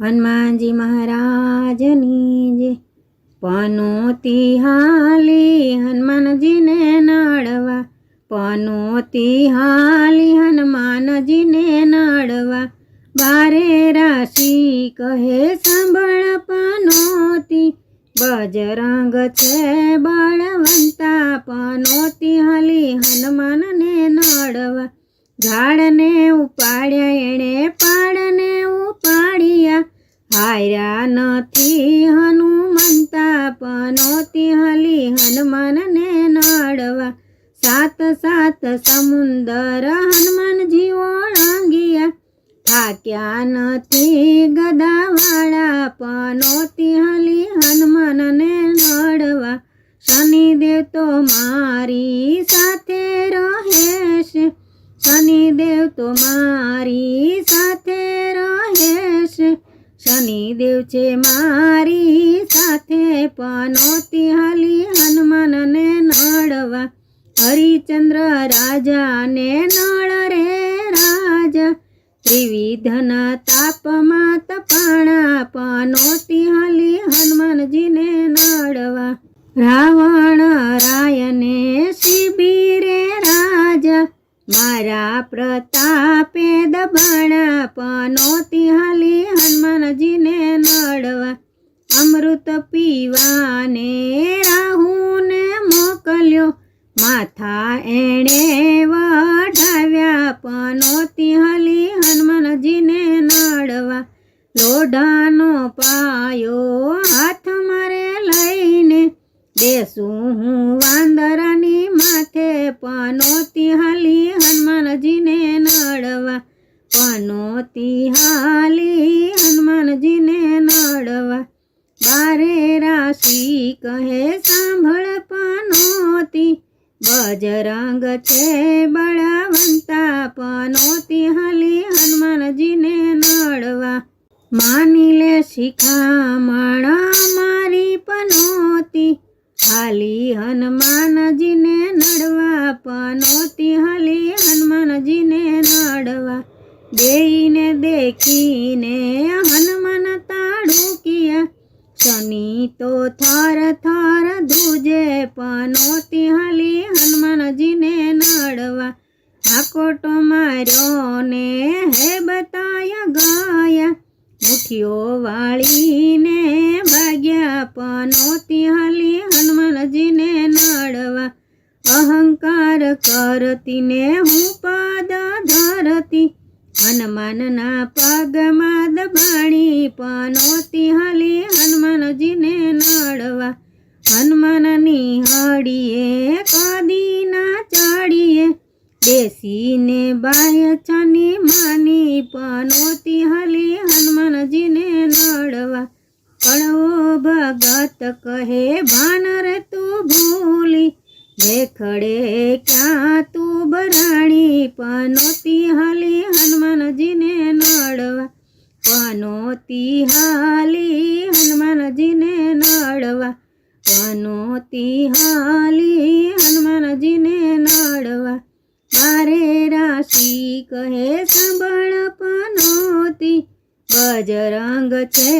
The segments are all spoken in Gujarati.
હનુમાનજી મહારાજની જય। પનોતી હાલી હનુમાનજીને નડવા, પનોતી હાલી હનુમાનજીને નડવા। બારે રાશિ કહે સાંભળ પનોતી, બજરંગ છે બળવંતા। પનોતી હાલી હનુમાનને નડવા, ઝાડને ઉપાડ્યા એણે પાડને ઉપાડ્યા। હાર્યા નથી હનુમંતા, પનોતી હાલી હનુમાનને નડવા। સાત સાત સમુંદર હનુમાનજી ઓળંગ્યા, થાક્યા નથી ગદાવાળા। પનોતી હાલી હનુમાનને નડવા, શનિદેવ તો મારી સાથે રહેશે, શનિદેવ તો મારી સાથે રહેશે, શનિદેવ છે મારી સાથે। પનોતી હાલી હનુમાનને નડવા, હરિચંદ્ર રાજાને નળ રે રાજા, ત્રિવિધના તાપમાં તપાણા। પનોતી હાલી હનુમાનજીને નડવા, રાવણ રાયને શિબિરે રાજા, મારા પ્રતાપે દબાણા। પનોતી હાલી હનુમાનજીને નડવા, અમૃત પીવાને રાહુને મોકલ્યો, માથા એણે વઢાવ્યા। પનોતી હાલી હનુમાનજીને નડવા, લોઢાનો પાયો હાથ મારે લઈને, બેસું હું વાંદરાની માથે। પનોતી હાલી હનુમાનજીને નડવા, પનોતી હાલી હનુમાનજીને નડવા। બારે રાશિ કહે સાંભળ પનોતી, બજરંગ છે બળવંતા। પનોતી હાલી હનુમાનજીને નડવા, માની લે શિખામણ મારી પનોતી, હાલી હનુમાનજીને નડવા। પનોતી હાલી હનુમાનજીને નડવા, બેઈને દેખીને હનુમાન તાડુકિયા, શનિ તો થર થર ધ્રુજે। પનોતી હાલી હનુમાનજીને નડવા, હાકોટો માર્યો ને હે બતાયા ગયા, મુઠ્ઠીઓ વાળીને ભાગ્યા। પનોતી હાલી હનુમાનજીને નડવા, અહંકાર કરતી ને હું પદ ધરતી, હનુમાનના પગમાં દબાણી। પનોતી હાલી હનુમાનજીને નડવા, હનુમાનની હડીએ કદી ના ચડીએ, બેસીને બાહ્ય છની માની। પનોતી હાલી હનુમાનજીને નડવા, કડવો ભગત કહે ભાન રે તું ભૂલી, દેખડે ક્યાં તું બરાણી। પનોતી હાલી હનુમાનજીને નડવા, પનોતી હાલી હનુમાનજીને નડવા, પનોતી હાલી હનુમાનજીને નડવા। બારે રાશિ કહે સાંભળ પનોતી, બજરંગ છે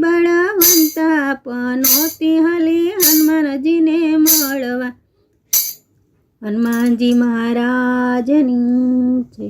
બળવંતા। પનોતી હાલી હનુમાનજીને મળવા, હનુમાનજી મહારાજની જય।